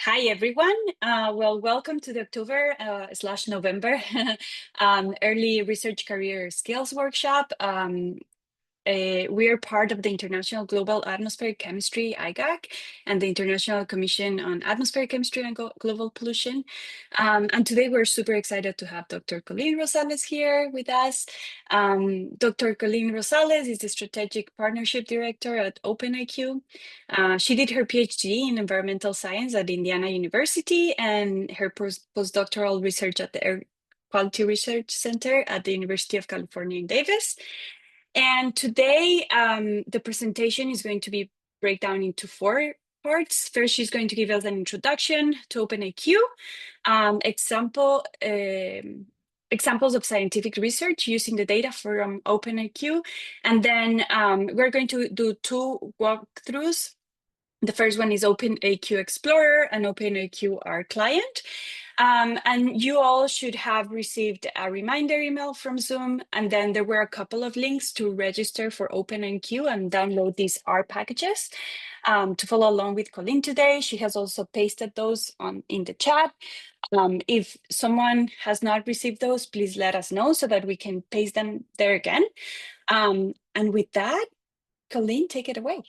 Hi, everyone. Welcome to the October slash November Early Research Career Skills Workshop. We are part of the International Global Atmospheric Chemistry, IGAC, and the International Commission on Atmospheric Chemistry and Global Pollution. And today we're super excited to have Dr. Colleen Rosales here with us. Dr. Colleen Rosales is the Strategic Partnership Director at OpenAQ. She did her PhD in environmental science at Indiana University and her postdoctoral research at the Air Quality Research Center at the University of California in Davis. And today, the presentation is going to be breakdown into 4 parts. First, she's going to give us an introduction to OpenAQ, examples of scientific research using the data from OpenAQ. And then we're going to do 2 walkthroughs. The first one is OpenAQ Explorer and OpenAQ Our Client. And you all should have received a reminder email from Zoom. And then there were a couple of links to register for OpenAQ and download these R packages to follow along with Colleen today. She has also pasted those in the chat. If someone has not received those, please let us know so that we can paste them there again. And with that, Colleen, take it away.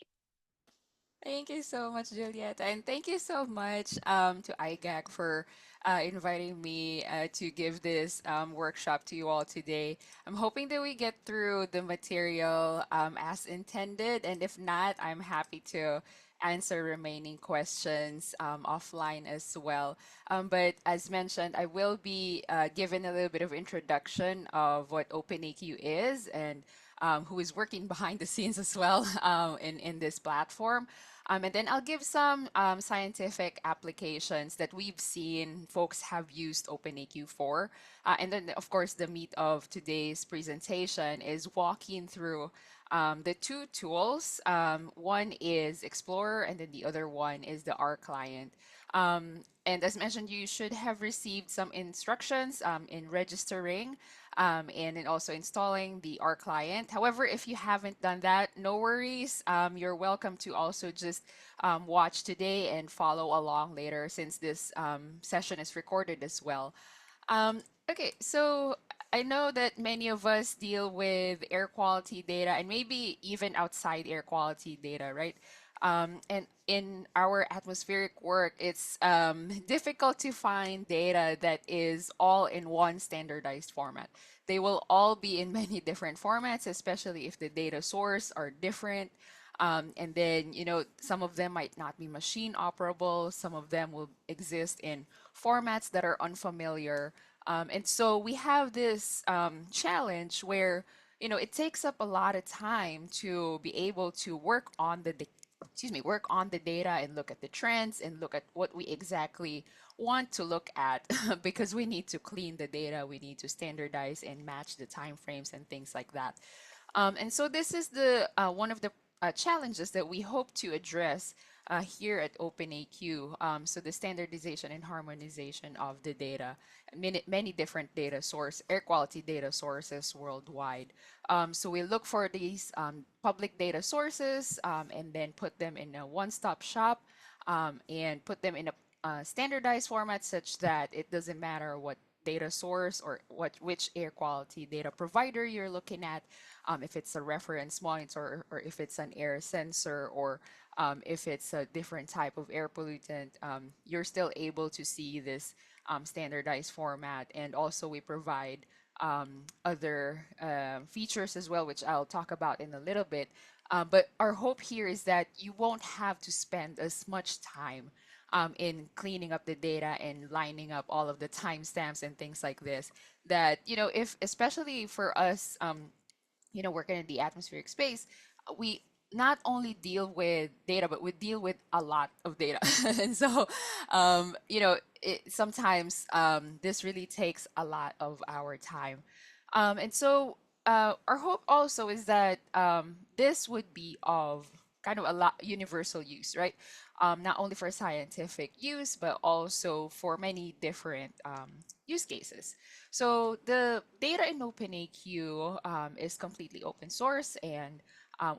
Thank you so much, Juliet. And thank you so much to IGAC for inviting me to give this workshop to you all today. I'm hoping that we get through the material as intended. And if not, I'm happy to answer remaining questions offline as well. But as mentioned, I will be given a little bit of introduction of what OpenAQ is and who is working behind the scenes as well in this platform. And then I'll give some scientific applications that we've seen folks have used OpenAQ for. And then, of course, the meat of today's presentation is walking through the 2 tools. One is Explorer, and then the other one is the R client. And as mentioned, you should have received some instructions in registering and in also installing the R client. However, if you haven't done that, no worries. You're welcome to also just watch today and follow along later since this session is recorded as well. Okay, so I know that many of us deal with air quality data and maybe even outside air quality data, right? And in our atmospheric work, it's difficult to find data that is all in one standardized format. They will all be in many different formats, especially if the data source are different. And then, some of them might not be machine operable. Some of them will exist in formats that are unfamiliar. And so we have this challenge where, it takes up a lot of time to be able to work on the data and look at the trends and look at what we exactly want to look at because we need to clean the data, we need to standardize and match the timeframes and things like that. And so this is the one of the challenges that we hope to address here at OpenAQ. So the standardization and harmonization of the data, many different air quality data sources worldwide. So we look for these public data sources and then put them in a one-stop shop and put them in a standardized format such that it doesn't matter what data source or which air quality data provider you're looking at, if it's a reference monitor or if it's an air sensor or if it's a different type of air pollutant, you're still able to see this standardized format. And also we provide other features as well, which I'll talk about in a little bit. But our hope here is that you won't have to spend as much time in cleaning up the data and lining up all of the timestamps and things like this. That, if especially for us, working in the atmospheric space, we not only deal with data, but we deal with a lot of data. And so, sometimes this really takes a lot of our time. And so, our hope also is that this would be of kind of a lot universal use, right? Not only for scientific use, but also for many different use cases. So the data in OpenAQ is completely open source and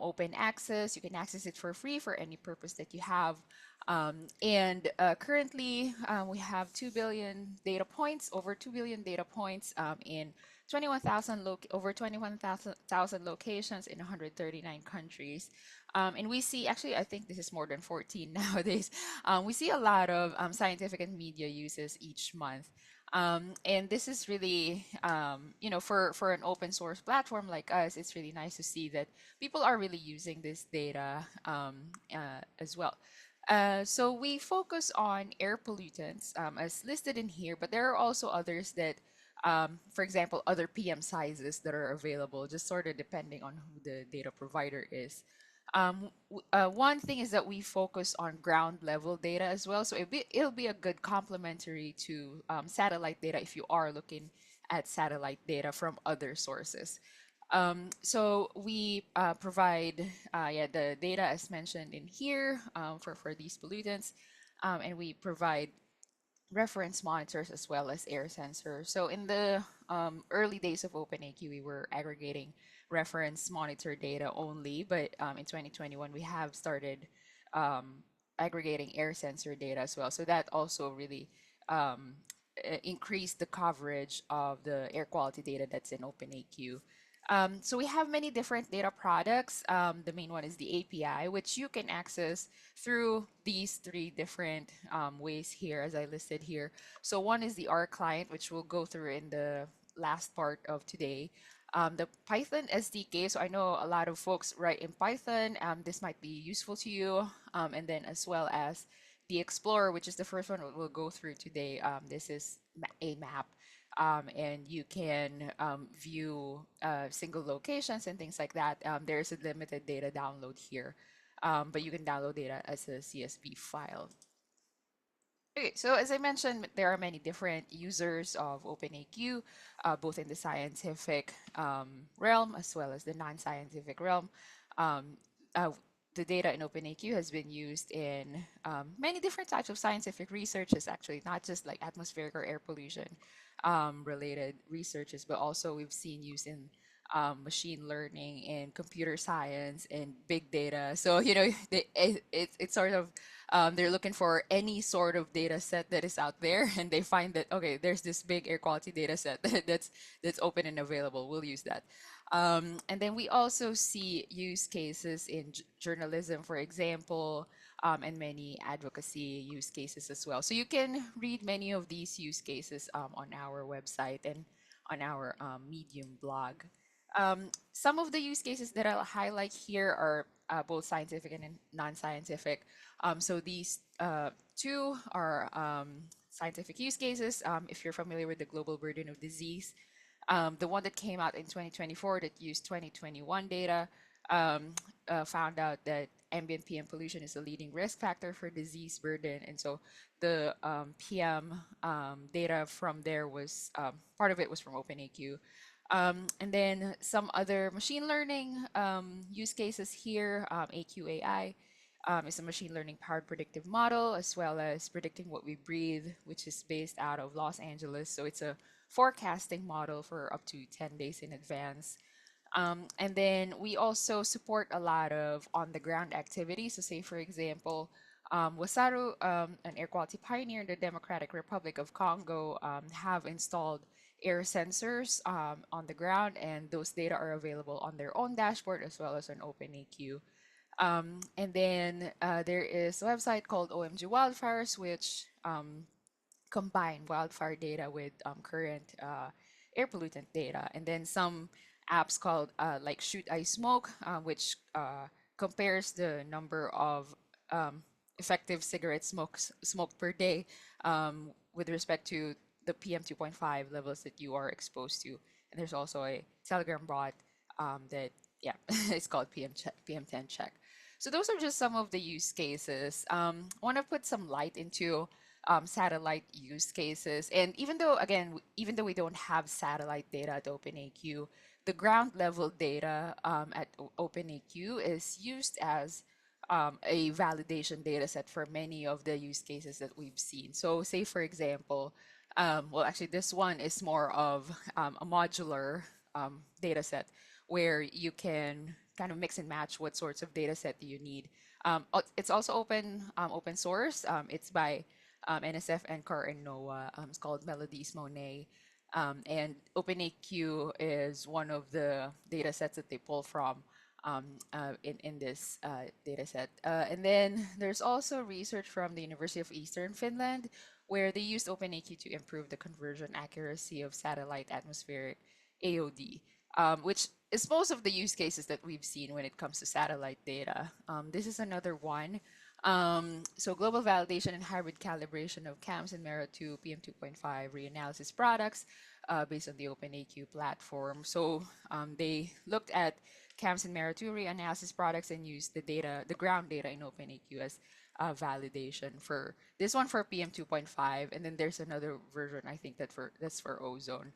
open access. You can access it for free for any purpose that you have. And currently, we have 2 billion data points, over 2 billion data points in 21,000 over 21,000 locations in 139 countries. And we see, actually, I think this is more than 14 nowadays. We see a lot of scientific and media uses each month. And this is really, for an open source platform like us, it's really nice to see that people are really using this data as well. So we focus on air pollutants as listed in here, but there are also others that, for example, other PM sizes that are available, just sort of depending on who the data provider is. One thing is that we focus on ground level data as well. So it'll be a good complementary to satellite data if you are looking at satellite data from other sources. So we provide the data as mentioned in here for these pollutants, and we provide reference monitors as well as air sensors. So in the early days of OpenAQ, we were aggregating reference monitor data only, but in 2021, we have started aggregating air sensor data as well. So that also really increased the coverage of the air quality data that's in OpenAQ. So we have many different data products. The main one is the API, which you can access through these three different ways here, as I listed here. So one is the R client, which we'll go through in the last part of today. The Python SDK, so I know a lot of folks write in Python. This might be useful to you. And then as well as the Explorer, which is the first one we'll go through today. This is a map, and you can view single locations and things like that. There's a limited data download here, but you can download data as a CSV file. Okay, so as I mentioned, there are many different users of OpenAQ, both in the scientific realm as well as the non-scientific realm. Um, uh, the data in OpenAQ has been used in many different types of scientific researches, actually, not just like atmospheric or air pollution related researches, but also we've seen use in machine learning and computer science and big data. So, it's sort of they're looking for any sort of data set that is out there, and they find that okay, there's this big air quality data set that's open and available. We'll use that. And then we also see use cases in journalism, for example, and many advocacy use cases as well. So you can read many of these use cases on our website and on our Medium blog. Some of the use cases that I'll highlight here are both scientific and non-scientific. So these two are scientific use cases. If you're familiar with the global burden of disease, the one that came out in 2024 that used 2021 data found out that ambient PM pollution is a leading risk factor for disease burden. And so the PM data from there was part of it was from OpenAQ. And then some other machine learning use cases here, AQAI is a machine learning powered predictive model, as well as predicting what we breathe, which is based out of Los Angeles. So it's a forecasting model for up to 10 days in advance. And then we also support a lot of on the ground activities. So, say, for example, Wasaru, an air quality pioneer in the Democratic Republic of Congo, have installed air sensors on the ground, and those data are available on their own dashboard as well as on OpenAQ. And then there is a website called OMG Wildfires, which combine wildfire data with current air pollutant data. And then some apps called like Shoot I Smoke, which compares the number of effective cigarette smoke per day with respect to the PM 2.5 levels that you are exposed to. And there's also a Telegram bot that, yeah, it's called PM10 check. So those are just some of the use cases. Want to put some light into satellite use cases. And even though, again, even though we don't have satellite data at OpenAQ, the ground level data at OpenAQ is used as a validation data set for many of the use cases that we've seen. So say, for example, well, actually, this one is more of a modular data set where you can kind of mix and match what sorts of data set do you need. It's also open source. It's by NSF, NCAR, and NOAA. It's called Melodies Monet. And OpenAQ is one of the data sets that they pull from in this data set. And then there's also research from the University of Eastern Finland, where they used OpenAQ to improve the conversion accuracy of satellite atmospheric AOD, which is most of the use cases that we've seen when it comes to satellite data. This is another one. So global validation and hybrid calibration of CAMS and MERA2 PM2.5 reanalysis products based on the OpenAQ platform. So they looked at CAMS and MERA2 reanalysis products and used the data, the ground data in OpenAQ as validation for this one for PM2.5, and then there's another version I think that's for ozone.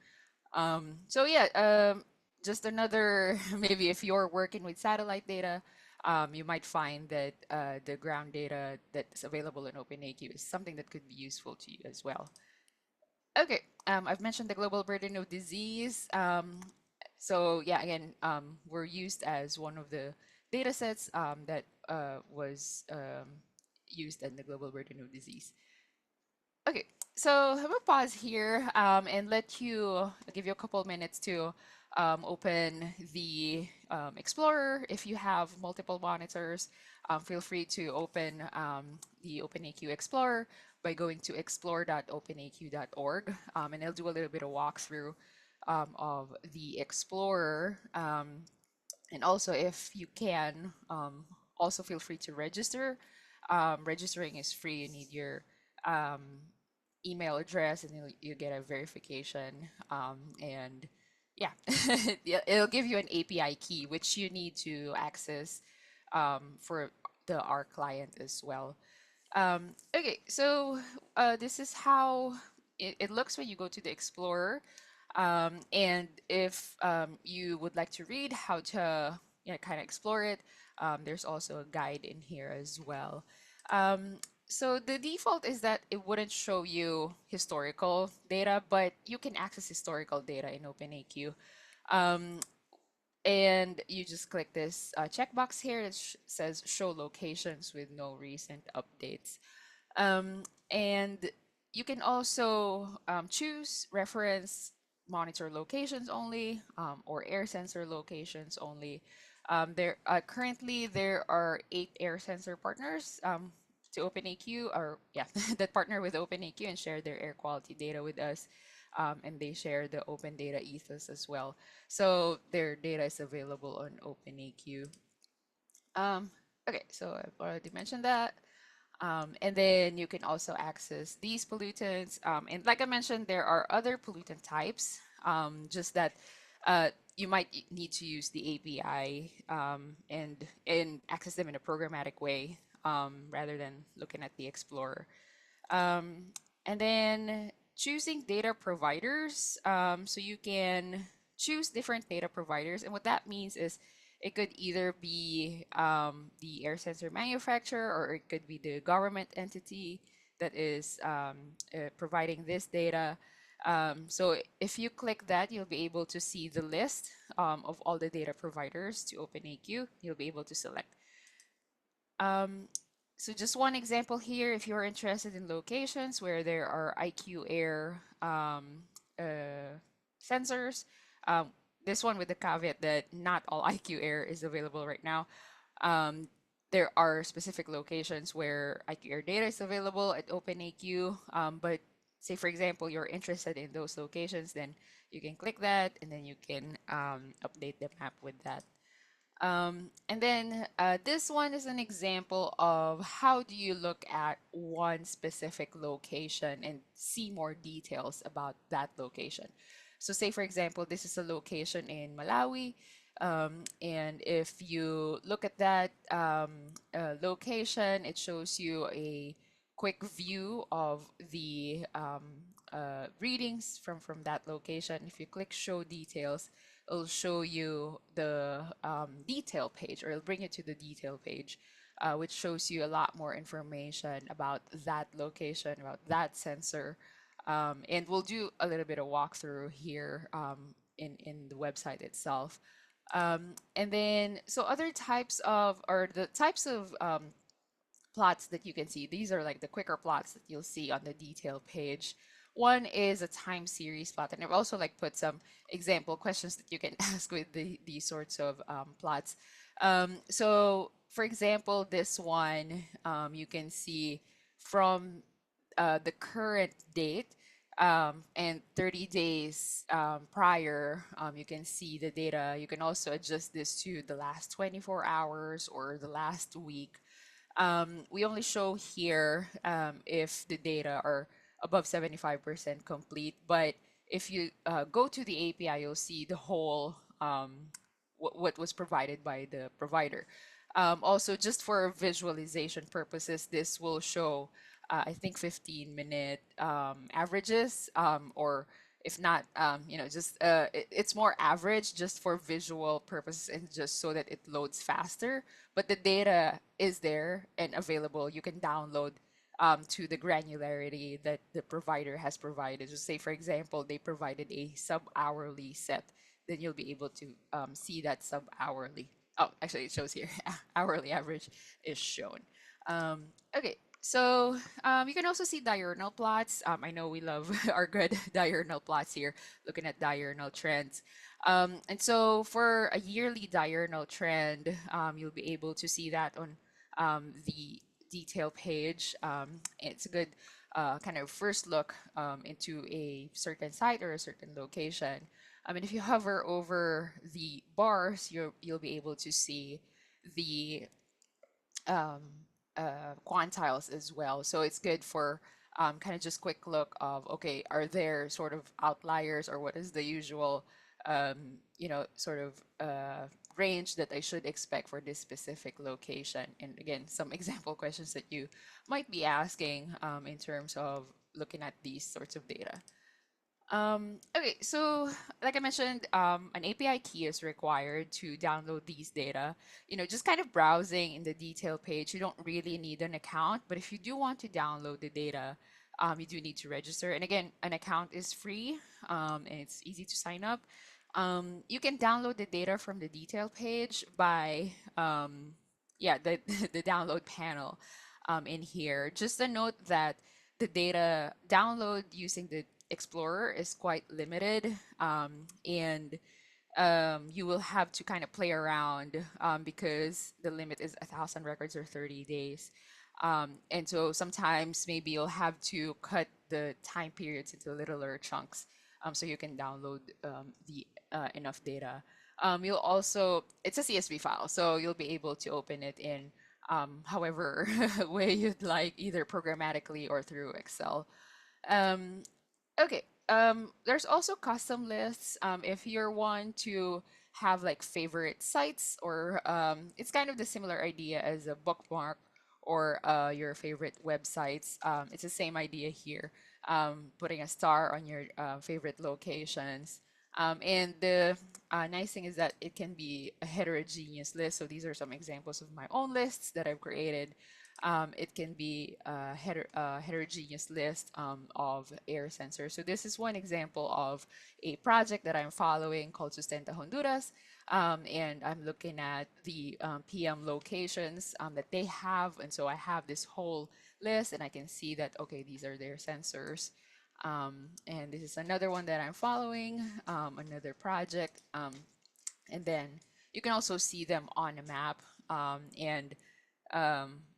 So yeah, just another maybe if you're working with satellite data, you might find that the ground data that's available in OpenAQ is something that could be useful to you as well. Okay, I've mentioned the global burden of disease. So yeah, again, we're used as one of the data sets that was used in the global burden of disease. Okay, so I'm gonna pause here and let you give you a couple minutes to open the Explorer. If you have multiple monitors, feel free to open the OpenAQ Explorer by going to explore.openaq.org, and I'll do a little bit of walkthrough of the Explorer. And also, if you can, also feel free to register. Registering is free. You need your um, email address and you get a verification. And yeah, yeah, it'll give you an API key, which you need to access for the R client as well. Okay, so this is how it looks when you go to the Explorer. And if you would like to read how to kind of explore it, there's also a guide in here as well. Um, so the default is that it wouldn't show you historical data, but you can access historical data in OpenAQ. Um, and you just click this checkbox here that says show locations with no recent updates. And you can also choose reference monitor locations only or air sensor locations only. Currently there are 8 air sensor partners to OpenAQ, or yeah, that partner with OpenAQ and share their air quality data with us. And they share the open data ethos as well. So their data is available on OpenAQ. Okay, so I've already mentioned that. And then you can also access these pollutants. And like I mentioned, there are other pollutant types, just that you might need to use the API and access them in a programmatic way rather than looking at the Explorer. Um, and then choosing data providers. So you can choose different data providers. And what that means is it could either be the air sensor manufacturer or it could be the government entity that is providing this data. So if you click that, you'll be able to see the list of all the data providers to OpenAQ. You'll be able to select. Um, so just one example here, if you're interested in locations where there are IQ Air sensors, um, this one with the caveat that not all IQ Air is available right now. Um, there are specific locations where IQ Air data is available at OpenAQ, but say for example, you're interested in those locations, then you can click that and then you can update the map with that. And then this one is an example of how do you look at one specific location and see more details about that location. So say, for example, this is a location in Malawi. And if you look at that location, it shows you a quick view of the readings from that location. If you click show details, it'll show you the detail page, or it'll bring you to the detail page, which shows you a lot more information about that location, about that sensor. And we'll do a little bit of walkthrough here in the website itself. And then, so other types of, or the types of plots that you can see, these are like the quicker plots that you'll see on the detail page. One is a time series plot, and I've also like put some example questions that you can ask with these sorts of plots. So for example, this one, you can see from the current date and 30 days prior, you can see the data. You can also adjust this to the last 24 hours or the last week. We only show here if the data are above 75% complete, but if you go to the API, you'll see the whole what was provided by the provider. Also, just for visualization purposes, this will show, I think, 15-minute averages, or if not, just it's more average just for visual purposes and just so that it loads faster. But the data is there and available. You can download to the granularity that the provider has provided. Just say, for example, they provided a sub-hourly set, then you'll be able to see that sub-hourly. Oh, actually, it shows here. Hourly average is shown. Okay, so you can also see diurnal plots. I know we love our good diurnal plots here, looking at diurnal trends. And so for a yearly diurnal trend, you'll be able to see that on the detail page. It's a good kind of first look into a certain site or a certain location. I mean, if you hover over the bars, you'll be able to see the um, quantiles as well. So it's good for kind of just quick look of, okay, are there sort of outliers or what is the usual, sort of range that I should expect for this specific location? And again, some example questions that you might be asking in terms of looking at these sorts of data. Okay, so like I mentioned, an API key is required to download these data. Just kind of browsing in the detail page, you don't really need an account, but if you do want to download the data, you do need to register. And again, an account is free, and it's easy to sign up. You can download the data from the detail page by, yeah, the, the download panel in here. Just a note that the data download using the Explorer is quite limited, and you will have to kind of play around because the limit is 1,000 records or 30 days. And so sometimes maybe you'll have to cut the time periods into littler chunks so you can download the enough data. You'll also, it's a CSV file, so you'll be able to open it in however way you'd like, either programmatically or through Excel. Um, Okay. There's also custom lists. If you're one to have like favorite sites, or it's kind of the similar idea as a bookmark or your favorite websites. It's the same idea here. Putting a star on your favorite locations. And the nice thing is that it can be a heterogeneous list. So these are some examples of my own lists that I've created. It can be a heterogeneous list of air sensors. So this is one example of a project that I'm following called Sustenta Honduras. And I'm looking at the PM locations that they have. And so I have this whole list and I can see that, okay, these are their sensors. And this is another one that I'm following, another project. And then you can also see them on a map. And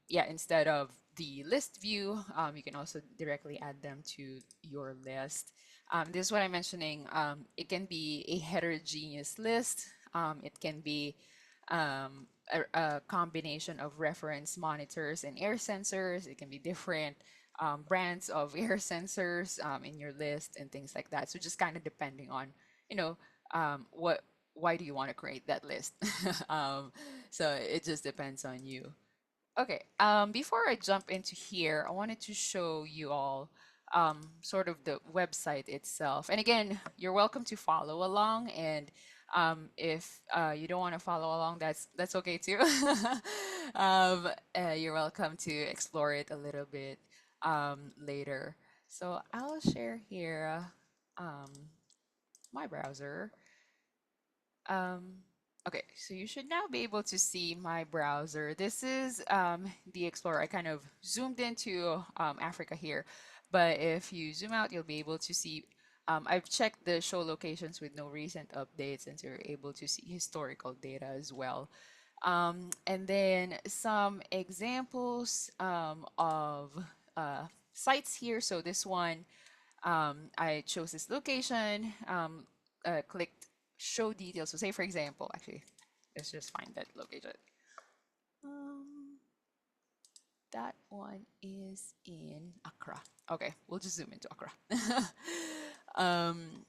yeah, instead of the list view, you can also directly add them to your list. This is what I'm mentioning. It can be a heterogeneous list. It can be a combination of reference monitors and air sensors. It can be different brands of air sensors in your list and things like that. So just kind of depending on, you know, why do you want to create that list? So it just depends on you. Okay, before I jump into here, I wanted to show you all sort of the website itself. And again, you're welcome to follow along. And if you don't want to follow along, that's okay too. You're welcome to explore it a little bit later. So I'll share here um, my browser. Um, Okay, so you should now be able to see my browser. This is the Explorer. I kind of zoomed into Africa here, but if you zoom out, you'll be able to see. I've checked the show locations with no recent updates, and so you're able to see historical data as well. And then some examples of sites here. So this one, I chose this location, clicked show details. So say for example, actually, let's just find that location. Um, that one is in Accra. Okay, we'll just zoom into Accra. um,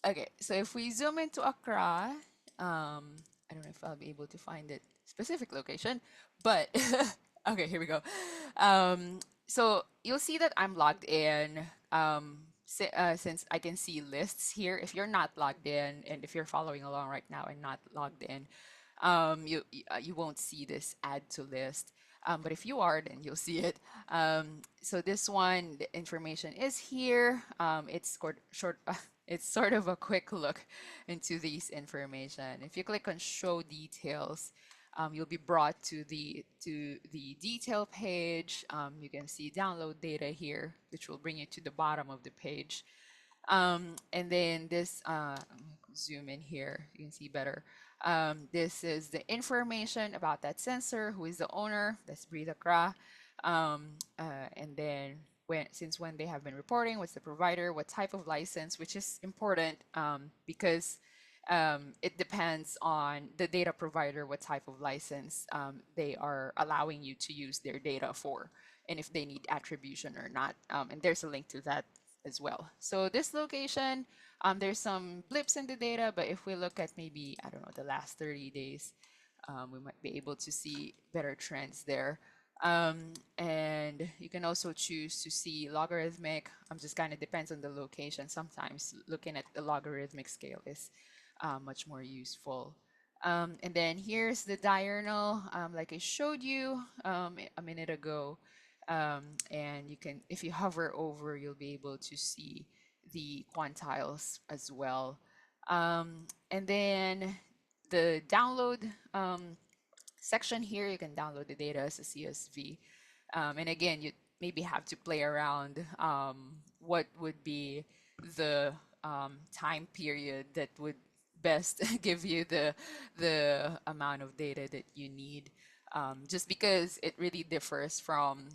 okay, so if we zoom into Accra, I don't know if I'll be able to find the specific location, but okay, here we go. So you'll see that I'm logged in. Since I can see lists here, if you're not logged in and if you're following along right now and not logged in, you won't see this add to list. But if you are, then you'll see it. So this one, the information is here. It's short. It's sort of a quick look into these information. If you click on show details, you'll be brought to the detail page. You can see download data here, which will bring you to the bottom of the page. And then this, zoom in here, you can see better. This is the information about that sensor, who is the owner, that's Breathe Accra. And then since when they have been reporting, what's the provider, what type of license, which is important because it depends on the data provider, what type of license they are allowing you to use their data for, and if they need attribution or not. And there's a link to that as well. So this location, there's some blips in the data, but if we look at maybe, I don't know, the last 30 days, we might be able to see better trends there. And you can also choose to see logarithmic. Just kind of depends on the location. Sometimes looking at the logarithmic scale is much more useful. And then here's the diurnal, like I showed you a minute ago. And you can, if you hover over, you'll be able to see the quantiles as well. And then the download section here, you can download the data as a CSV. And again, you maybe have to play around what would be the time period that would best give you the amount of data that you need. Just because it really differs from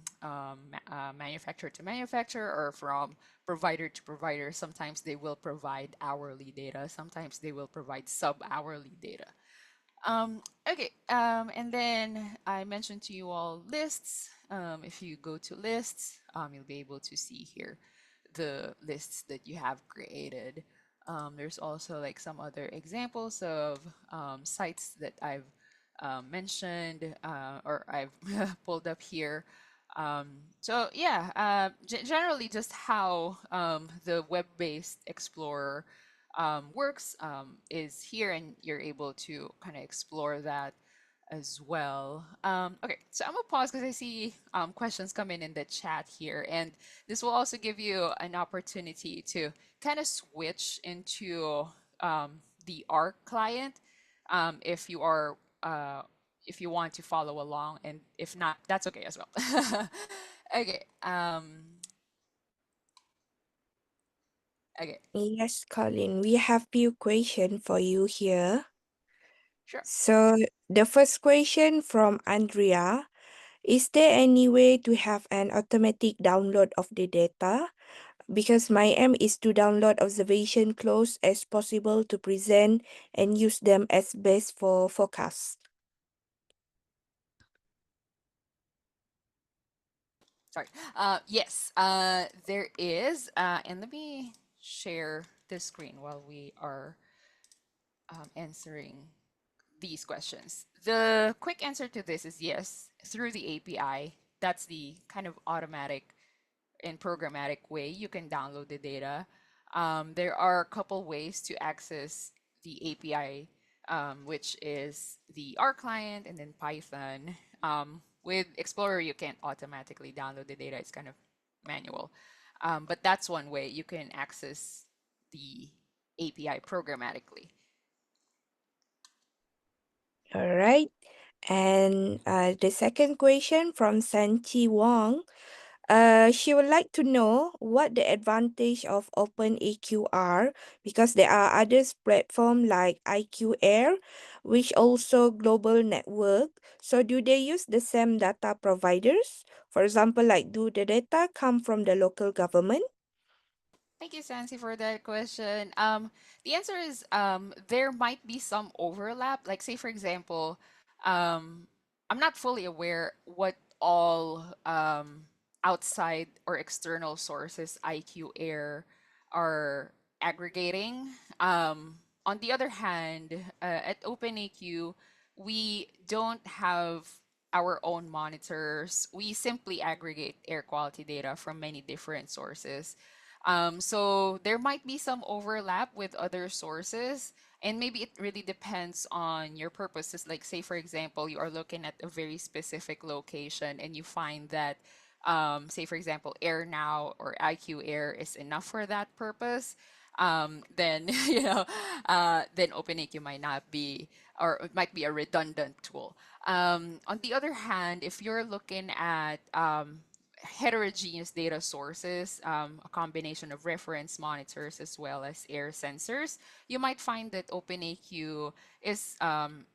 manufacturer to manufacturer or from provider to provider. Sometimes they will provide hourly data, sometimes they will provide sub-hourly data. Okay, and then I mentioned to you all lists. If you go to lists, you'll be able to see here the lists that you have created. There's also like some other examples of sites that I've mentioned or I've pulled up here. So yeah, generally just how the web-based Explorer works is here, and you're able to kind of explore that as well. Okay, so I'm gonna pause because I see questions coming in the chat here, and this will also give you an opportunity to kind of switch into the ARC client if you are if you want to follow along, and if not, that's okay as well. Okay, okay, Yes, Colin, we have few questions for you here. sure. So the first question from Andrea, is there any way to have an automatic download of the data? Because my aim is to download observation close as possible to present and use them as base for forecast. Sorry. Yes, there is. And let me share the screen while we are answering these questions. The quick answer to this is yes, through the API. That's the kind of automatic and programmatic way you can download the data. There are a couple ways to access the API, which is the R client and then Python. With Explorer, you can't automatically download the data. It's kind of manual. But that's one way you can access the API programmatically. All right. And the second question from Sanchi Wong. She would like to know what the advantage of OpenAQ are because there are others platform like IQ Air, which also global network. So do they use the same data providers? For example, like do the data come from the local government? Thank you, Sansi, for that question. The answer is there might be some overlap. Like, say, for example, I'm not fully aware what all outside or external sources IQ Air are aggregating. On the other hand, at OpenAQ, we don't have our own monitors. We simply aggregate air quality data from many different sources. So there might be some overlap with other sources, and maybe it really depends on your purposes. Like, say, for example, you are looking at a very specific location and you find that, say, for example, Air Now or IQ Air is enough for that purpose. Then then OpenAQ might not be, or it might be a redundant tool. On the other hand, if you're looking at heterogeneous data sources, a combination of reference monitors as well as air sensors, you might find that OpenAQ is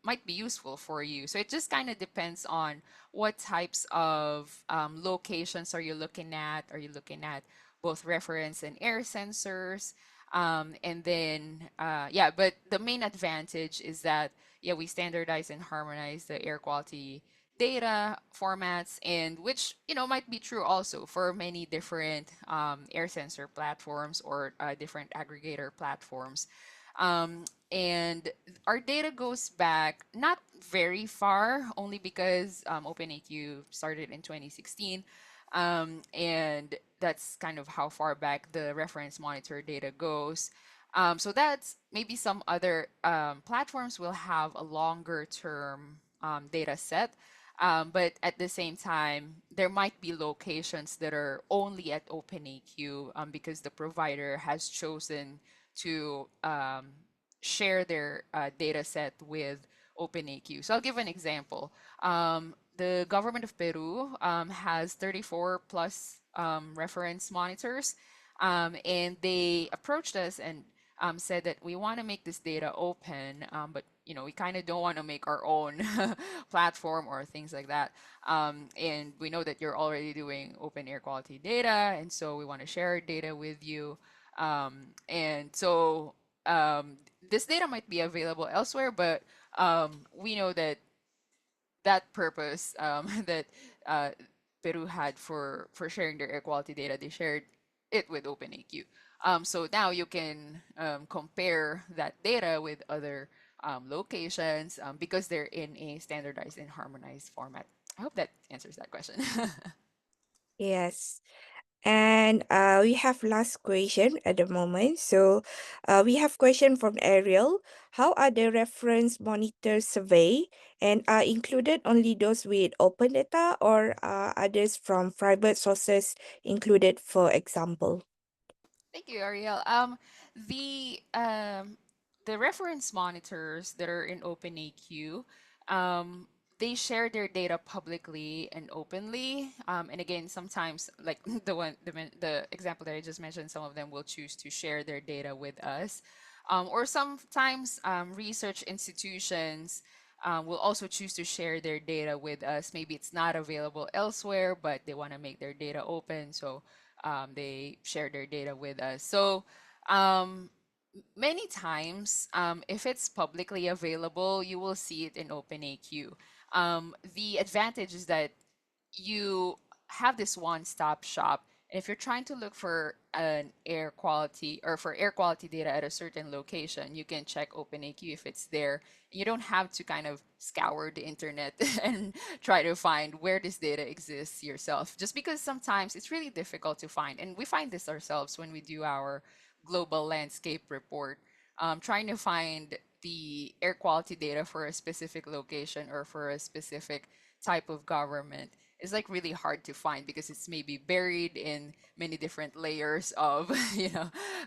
might be useful for you. So it just kind of depends on what types of locations are you looking at. Are you looking at both reference and air sensors? And then, yeah, but the main advantage is that, yeah, we standardize and harmonize the air quality data formats, and which might be true also for many different air sensor platforms or different aggregator platforms. And our data goes back not very far, only because OpenAQ started in 2016, and that's kind of how far back the reference monitor data goes. So that's maybe some other platforms will have a longer term data set, but at the same time, there might be locations that are only at OpenAQ because the provider has chosen to share their data set with OpenAQ. So I'll give an example. The government of Peru has 34 plus reference monitors, and they approached us and said that we want to make this data open, but we kind of don't want to make our own platform or things like that. And we know that you're already doing open air quality data, and so we want to share our data with you. And so this data might be available elsewhere, but we know that that purpose that uh, Peru had for sharing their air quality data, they shared it with OpenAQ. So now you can compare that data with other locations because they're in a standardized and harmonized format. I hope that answers that question. Yes. And we have last question at the moment. So we have question from Ariel. How are the reference monitors survey and are included only those with open data or are others from private sources included, for example? Thank you, Ariel. The um, the reference monitors that are in OpenAQ, um, they share their data publicly and openly. And again, sometimes, like the example that I just mentioned, some of them will choose to share their data with us, or sometimes research institutions. Will also choose to share their data with us. Maybe it's not available elsewhere, but they want to make their data open. So they share their data with us. So um, many times, if it's publicly available, you will see it in OpenAQ. The advantage is that you have this one-stop shop. And if you're trying to look for an air quality or for air quality data at a certain location, you can check OpenAQ if it's there. You don't have to kind of scour the internet and try to find where this data exists yourself, just because sometimes it's really difficult to find. And we find this ourselves when we do our global landscape report, trying to find the air quality data for a specific location or for a specific type of government is like really hard to find because it's maybe buried in many different layers of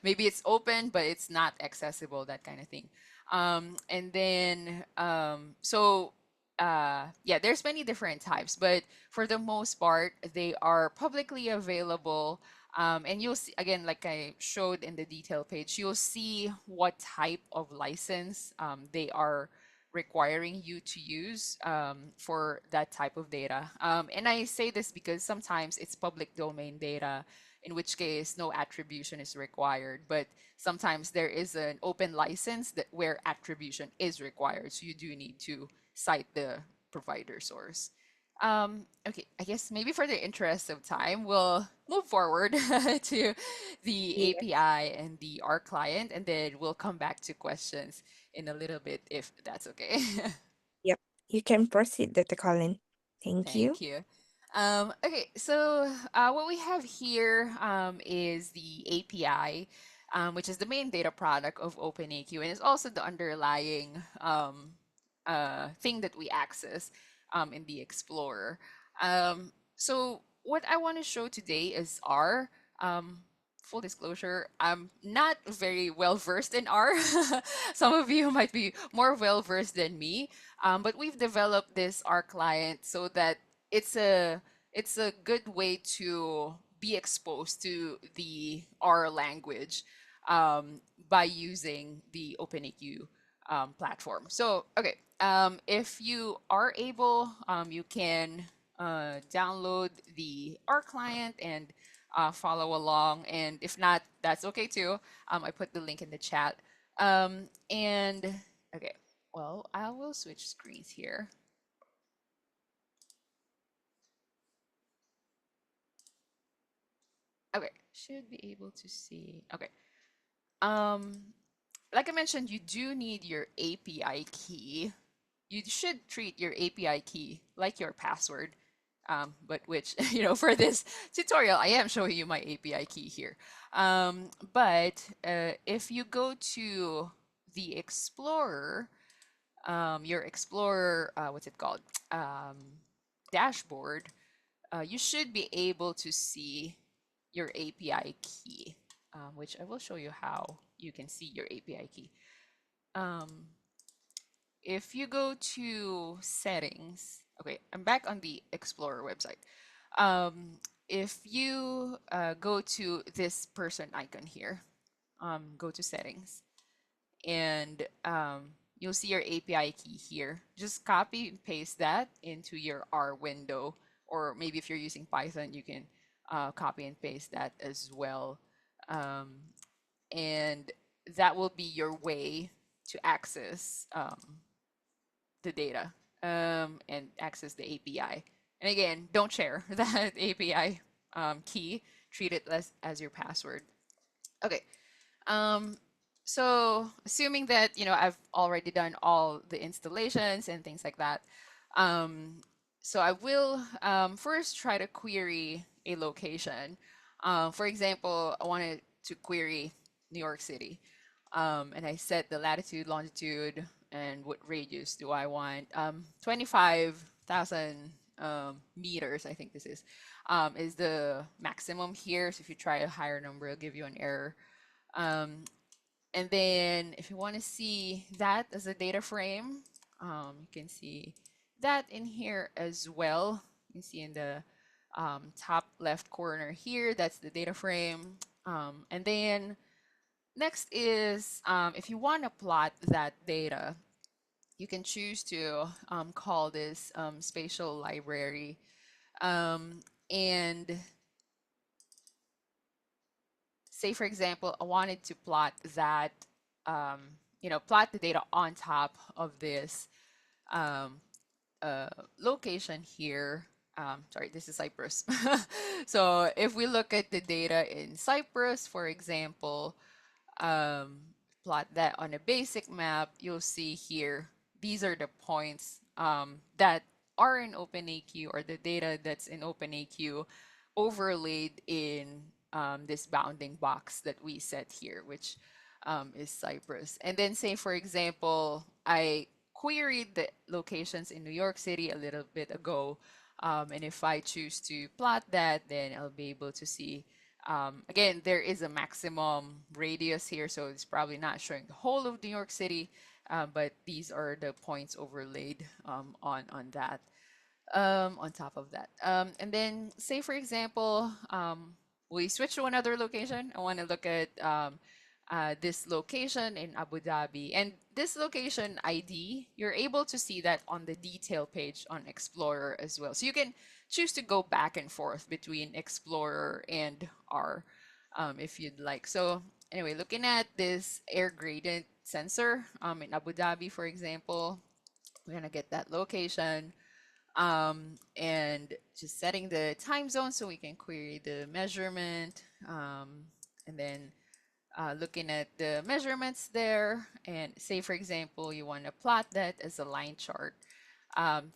maybe it's open but it's not accessible, that kind of thing. And then, yeah, there's many different types, but for the most part, they are publicly available. And you'll see, again, like I showed in the detail page, you'll see what type of license they are requiring you to use for that type of data. And I say this because sometimes it's public domain data, in which case no attribution is required. But sometimes there is an open license that where attribution is required. So you do need to cite the provider source. Okay, I guess maybe for the interest of time, we'll move forward to the Yeah. API and the R client, and then we'll come back to questions in a little bit if that's okay. Yep. You can proceed, Dr. Colin. Thank you. Thank you. Okay, so what we have here is the API, which is the main data product of OpenAQ, and it's also the underlying thing that we access in the Explorer. So what I want to show today is R. Full disclosure, I'm not very well versed in R. Some of you might be more well versed than me, but we've developed this R client so that it's a it's a good way to be exposed to the R language by using the OpenAQ platform. So, okay, if you are able, you can download the R client and follow along. And if not, that's okay too. I put the link in the chat. And okay, well, I will switch screens here. Okay, should be able to see. Okay. Um, like I mentioned, you do need your API key. You should treat your API key like your password. But which, for this tutorial, I am showing you my API key here. But if you go to the Explorer, your Explorer, what's it called? Dashboard, you should be able to see your API key, which I will show you how you can see your API key. If you go to settings, okay, I'm back on the Explorer website. If you go to this person icon here, go to settings, and you'll see your API key here. Just copy and paste that into your R window, or maybe if you're using Python, you can copy and paste that as well. And that will be your way to access the data and access the API. And again, don't share that API key. Treat it as your password. Okay. So assuming that I've already done all the installations and things like that, so I will first try to query a location. For example, I wanted to query New York City, and I set the latitude, longitude, and what radius do I want? 25,000 meters, I think this is the maximum here. So if you try a higher number, it'll give you an error. And then if you want to see that as a data frame, you can see that in here as well. You can see in the top left corner here, that's the data frame. And then next is if you want to plot that data, you can choose to call this spatial library. And say, for example, I wanted to plot that, plot the data on top of this um, location here. Sorry, this is Cyprus. So if we look at the data in Cyprus, for example, plot that on a basic map, you'll see here, these are the points that are in OpenAQ, or the data that's in OpenAQ overlaid in this bounding box that we set here, which is Cyprus. And then say, for example, I queried the locations in New York City a little bit ago. And if I choose to plot that, then I'll be able to see, again, there is a maximum radius here, so it's probably not showing the whole of New York City. but these are the points overlaid on that, on top of that. And then say, for example, we switch to another location. I want to look at this location in Abu Dhabi. And this location ID, you're able to see that on the detail page on Explorer as well. So you can choose to go back and forth between Explorer and R if you'd like. So anyway, looking at this air gradient sensor in Abu Dhabi, for example, we're gonna get that location and just setting the time zone so we can query the measurement, and then looking at the measurements there, and say, for example, you want to plot that as a line chart,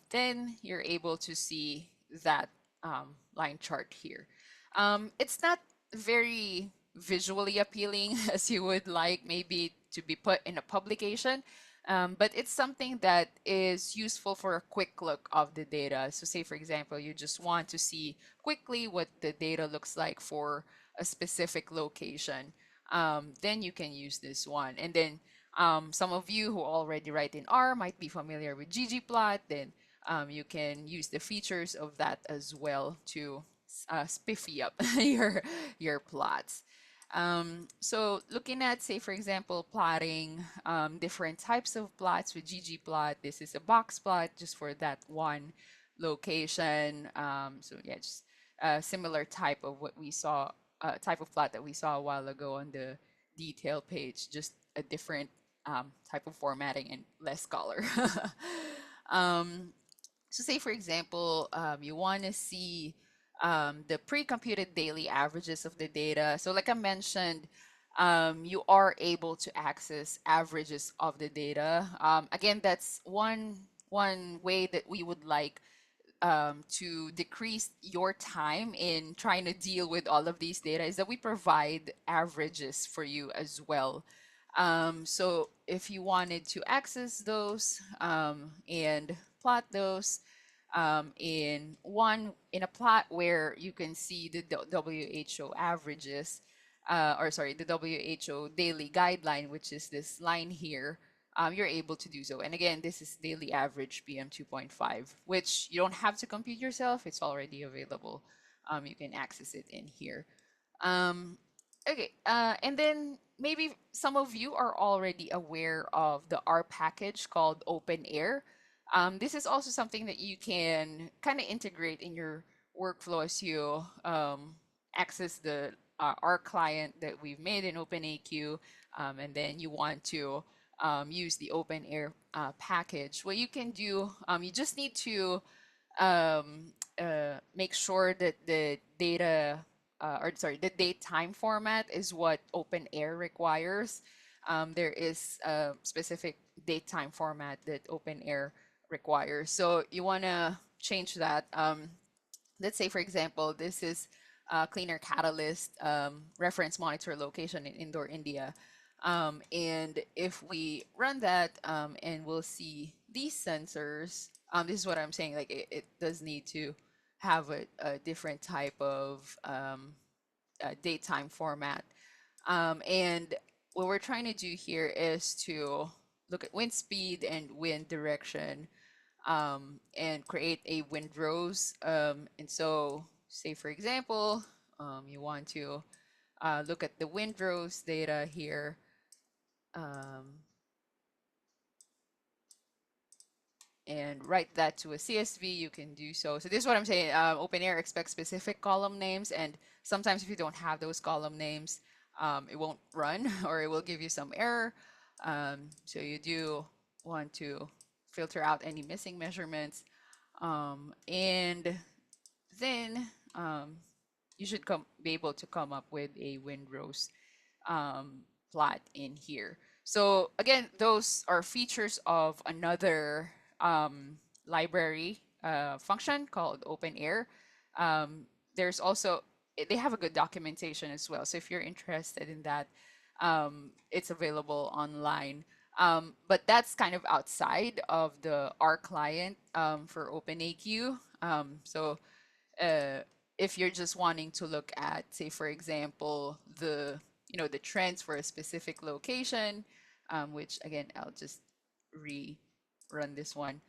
then you're able to see that line chart here. It's not very visually appealing as you would like maybe to be put in a publication, but it's something that is useful for a quick look of the data. So say, for example, you just want to see quickly what the data looks like for a specific location, then you can use this one. And then some of you who already write in R might be familiar with ggplot, then you can use the features of that as well to spiffy up your plots. So looking at, say, for example, plotting different types of plots with ggplot, this is a box plot just for that one location. So yeah, just a similar type of what we saw, type of plot that we saw a while ago on the detail page, just a different type of formatting and less color. So say, for example, you want to see the pre-computed daily averages of the data. So like I mentioned, you are able to access averages of the data. Again, that's one way that we would like to decrease your time in trying to deal with all of these data, is that we provide averages for you as well. So if you wanted to access those and plot those in a plot where you can see the WHO averages, or sorry, the WHO daily guideline, which is this line here, you're able to do so. And again, this is daily average PM 2.5, which you don't have to compute yourself. It's already available. You can access it in here. Okay, and then maybe some of you are already aware of the R package called OpenAir. This is also something that you can kind of integrate in your workflow as you access the R client that we've made in OpenAQ, and then you want to use the OpenAir package. What you can do, you just need to make sure that the data, or sorry, the date time format is what OpenAir requires. There is a specific date time format that OpenAir requires. So you want to change that. Let's say, for example, this is cleaner catalyst reference monitor location in Indore, India. And if we run that and we'll see these sensors, this is what I'm saying, like it does need to have a different type of date time format. And what we're trying to do here is to look at wind speed and wind direction, and create a windrows. And so say, for example, you want to look at the windrows data here. And write that to a CSV, you can do so. So this is what I'm saying, OpenAir expects specific column names, and sometimes if you don't have those column names, it won't run or it will give you some error. So you do want to filter out any missing measurements. And then you should be able to come up with a windrows plot in here. So again, those are features of another library function called OpenAir. There's also, they have a good documentation as well. So if you're interested in that, it's available online. But that's kind of outside of the R client for OpenAQ. So if you're just wanting to look at, say, for example, the trends for a specific location, which again, I'll just rerun this one.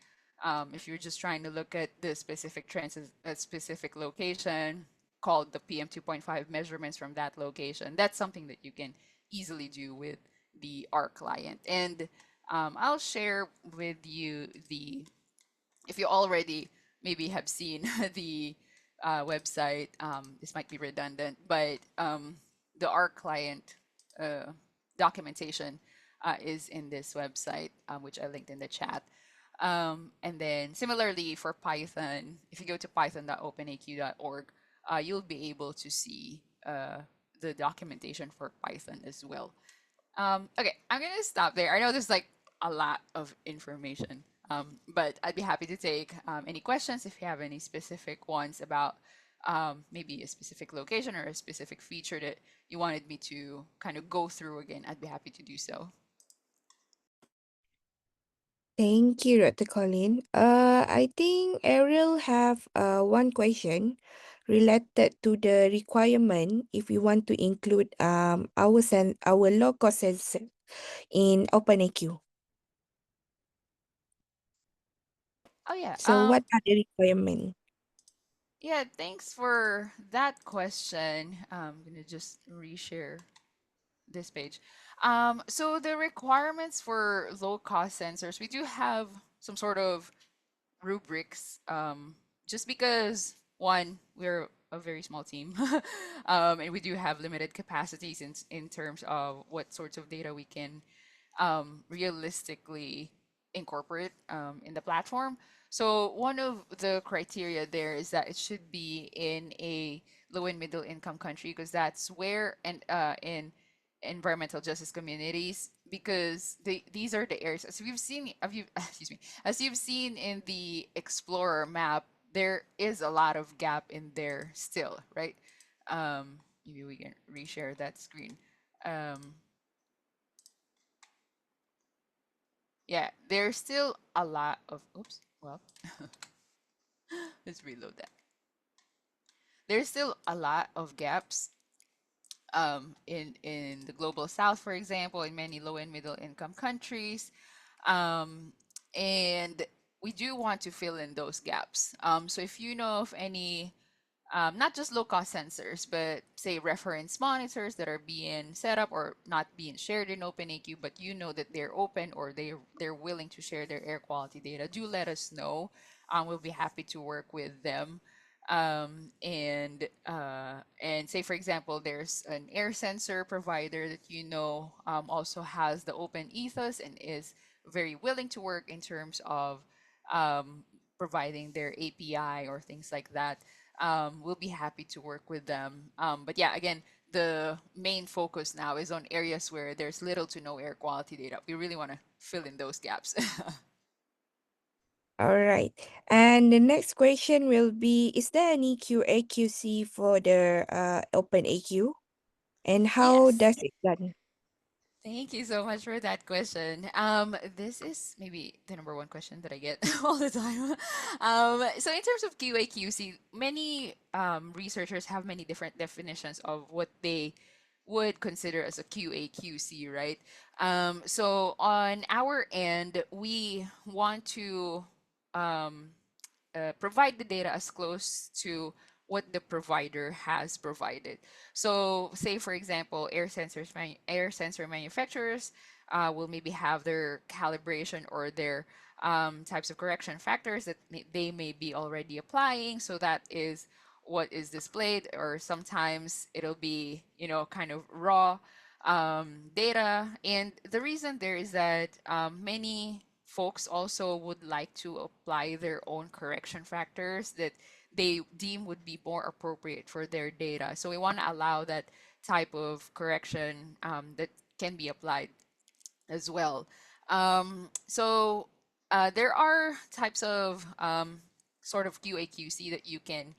If you're just trying to look at the specific trends at a specific location, called the PM 2.5 measurements from that location, that's something that you can easily do with the R client. And I'll share with you the, if you already maybe have seen the website, this might be redundant, but the R client uh, documentation is in this website, which I linked in the chat. And then similarly for Python, if you go to python.openaq.org, you'll be able to see the documentation for Python as well. Okay, I'm gonna stop there. I know there's like a lot of information, but I'd be happy to take any questions if you have any specific ones about maybe a specific location or a specific feature that you wanted me to kind of go through again. I'd be happy to do so. Thank you, Dr. Colleen. I think Ariel have one question related to the requirement if we want to include our low cost sensor in OpenAQ. Oh yeah, So what are the requirements? yeah. Thanks for that question. I'm gonna just reshare this page. So the requirements for low cost sensors, we do have some sort of rubrics, just because one, we're a very small team, and we do have limited capacities in terms of what sorts of data we can realistically incorporate in the platform. So one of the criteria there is that it should be in a low and middle income country, because that's where, and in environmental justice communities, because these are the areas, as we've seen, excuse me, as you've seen in the Explorer map, there is a lot of gap in there still, right? Maybe we can reshare that screen. Yeah, there's still a lot of, oops, well, let's reload that. There's still a lot of gaps in the global south, for example, in many low and middle income countries. Um, and we do want to fill in those gaps. So if you know of any, not just low cost sensors, but say reference monitors that are being set up or not being shared in OpenAQ, but you know that they're open or they're willing to share their air quality data, do let us know. We'll be happy to work with them. And say for example, there's an air sensor provider that you know also has the open ethos and is very willing to work in terms of um, providing their API or things like that. We'll be happy to work with them. But yeah, again, the main focus now is on areas where there's little to no air quality data. We really want to fill in those gaps. All right. And the next question will be, is there any QA/QC for the OpenAQ? And how Yes. does it done? Thank you so much for that question. This is maybe the number one question that I get all the time. So in terms of QA/QC, many researchers have many different definitions of what they would consider as a QA/QC, right? So on our end, we want to um, provide the data as close to what the provider has provided. So, say for example, air sensor manufacturers will maybe have their calibration or their types of correction factors that they may be already applying. So that is what is displayed, or sometimes it'll be, you know, kind of raw data. And the reason there is that many folks also would like to apply their own correction factors that they deem would be more appropriate for their data. So we want to allow that type of correction that can be applied as well. There are types of sort of QA/QC that you can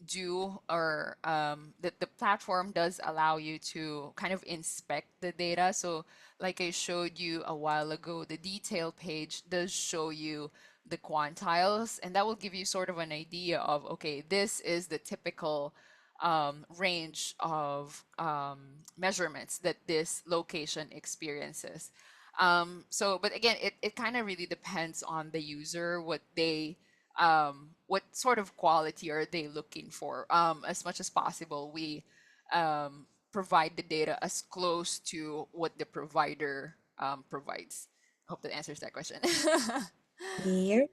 do, or that the platform does allow you to kind of inspect the data. So like I showed you a while ago, the detail page does show you the quantiles, and that will give you sort of an idea of, okay, this is the typical range of measurements that this location experiences. So, but again, it kind of really depends on the user, what sort of quality are they looking for. As much as possible, we provide the data as close to what the provider provides. Hope that answers that question. Here.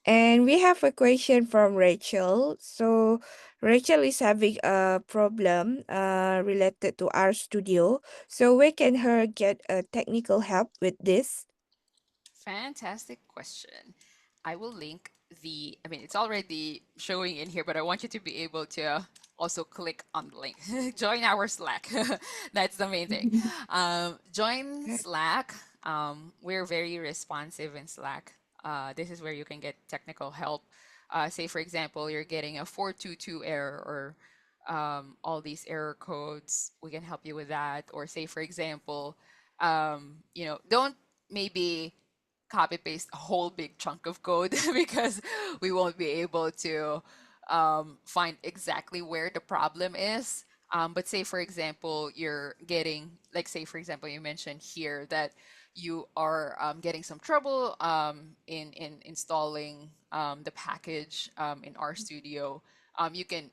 And we have a question from Rachel. So Rachel is having a problem related to our studio. So where can her get technical help with this? Fantastic question. I will link I mean, it's already showing in here, but I want you to be able to also click on the link. Join our Slack. That's the main thing. Join Slack. We're very responsive in Slack. This is where you can get technical help. Say, for example, you're getting a 422 error or all these error codes. We can help you with that. Or say, for example, don't maybe copy paste a whole big chunk of code because we won't be able to find exactly where the problem is. But say, for example, you're getting, like, say, for example, you mentioned here that you are getting some trouble in installing the package in RStudio. You can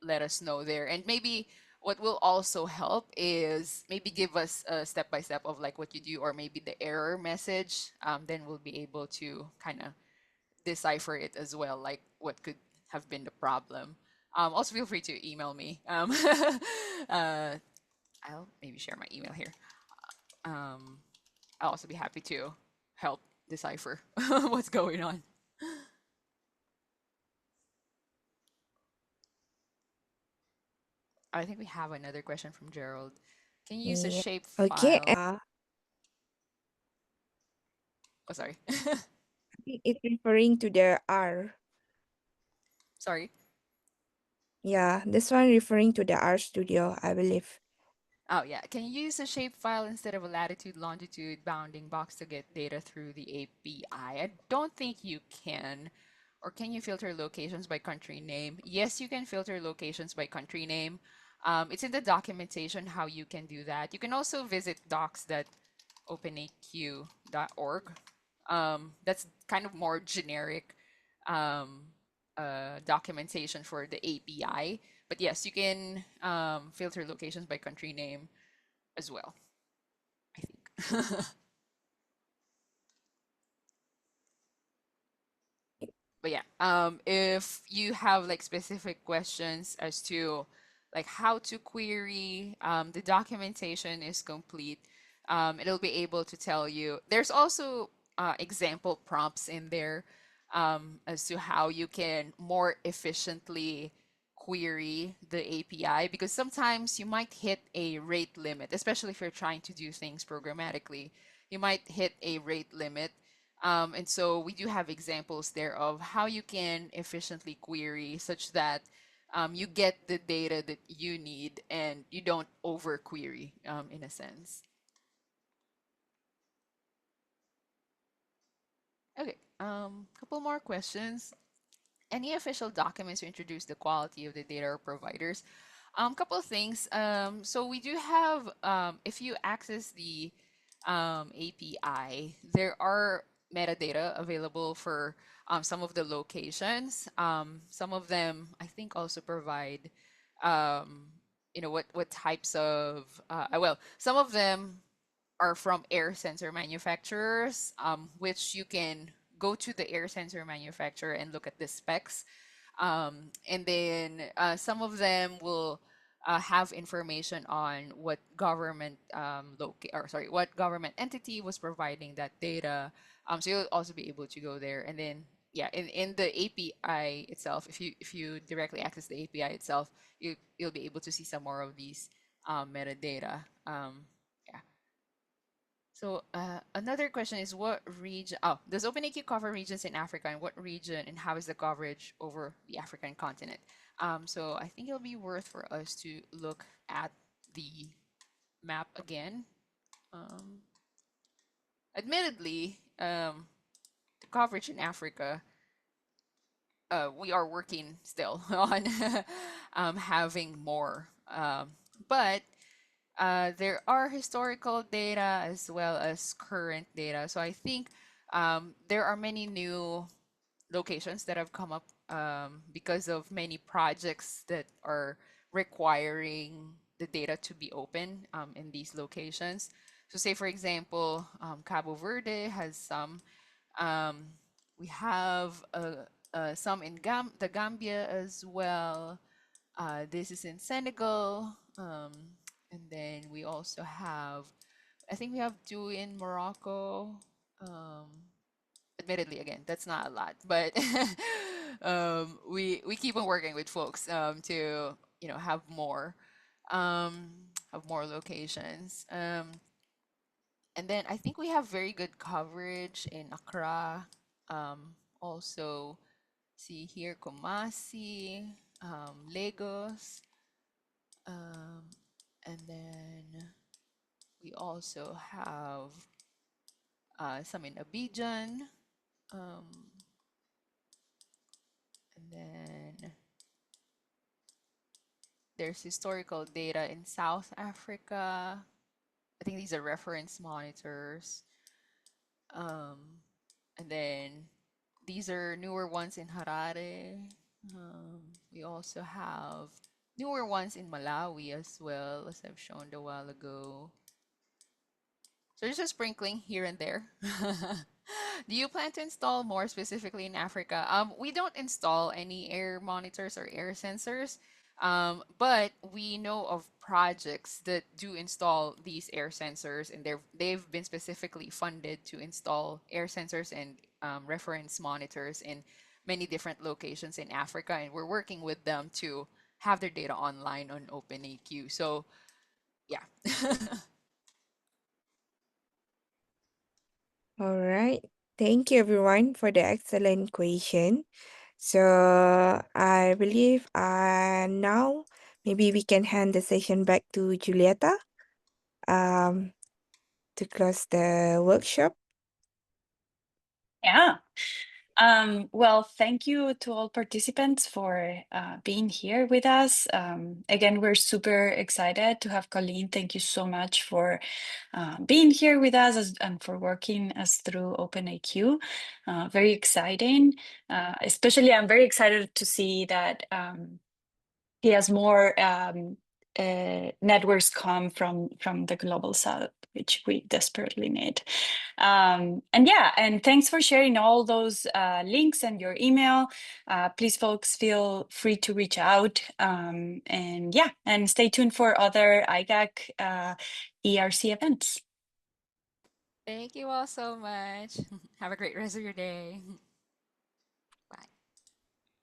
let us know there. And maybe what will also help is maybe give us a step by step of like what you do or maybe the error message. Then we'll be able to kind of decipher it as well, like what could have been the problem. Also, feel free to email me. I'll maybe share my email here. Um, I'll also be happy to help decipher what's going on. I think we have another question from Gerald. Can you use a Yeah. shape Okay. file? Oh, sorry. It's referring to the R. Sorry. Yeah, this one referring to the R studio, I believe. Oh yeah, can you use a shapefile instead of a latitude longitude bounding box to get data through the API? I don't think you can. Or can you filter locations by country name? Yes, you can filter locations by country name. It's in the documentation how you can do that. You can also visit docs.openaq.org. That's kind of more generic um, documentation for the API. But yes, you can filter locations by country name as well, I think. But yeah, if you have like specific questions as to like how to query, the documentation is complete. It'll be able to tell you. There's also example prompts in there as to how you can more efficiently query the API because sometimes you might hit a rate limit, especially if you're trying to do things programmatically. You might hit a rate limit and so we do have examples there of how you can efficiently query such that you get the data that you need and you don't over query in a sense. Okay, couple more questions. Any official documents to introduce the quality of the data or providers? Couple of things. So we do have, if you access the API, there are metadata available for some of the locations. Some of them, I think, also provide, um, what types of, well, some of them are from air sensor manufacturers, which you can go to the air sensor manufacturer and look at the specs. And then some of them will have information on what government what government entity was providing that data. So you'll also be able to go there. And then yeah, in the API itself, if you directly access the API itself, you'll be able to see some more of these metadata. Yeah. So another question is what region, oh, does OpenAQ cover regions in Africa and what region and how is the coverage over the African continent? So I think it'll be worth for us to look at the map again. Admittedly, the coverage in Africa, we are working still on having more. But There are historical data as well as current data. So I think there are many new locations that have come up because of many projects that are requiring the data to be open in these locations. So say, for example, Cabo Verde has some. Um, we have some in the Gambia as well. This is in Senegal. And then we also have, I think we have two in Morocco. Um, Admittedly, again, that's not a lot, but we keep on working with folks to um, have more locations. And then I think we have very good coverage in Accra. Also, see here Kumasi, Lagos, um, and then we also have some in Abidjan. Um, and then there's historical data in South Africa. I think these are reference monitors. Um, and then these are newer ones in Harare. We also have newer ones in Malawi as well, as I've shown a while ago. So there's a sprinkling here and there. Do you plan to install more specifically in Africa? We don't install any air monitors or air sensors, but we know of projects that do install these air sensors, and they've been specifically funded to install air sensors and reference monitors in many different locations in Africa, and we're working with them to have their data online on OpenAQ. So yeah. All right. Thank you everyone for the excellent question. So I believe now maybe we can hand the session back to Julieta um, to close the workshop. Yeah. Well, thank you to all participants for being here with us. Again, we're super excited to have Colleen. Thank you so much for being here with us and for working us through OpenAQ. Very exciting. Especially, I'm very excited to see that he has more networks come from the global south, which we desperately need. And yeah, and thanks for sharing all those links and your email. Please, folks, feel free to reach out. And yeah, and stay tuned for other IGAC ERC events. Thank you all so much. Have a great rest of your day.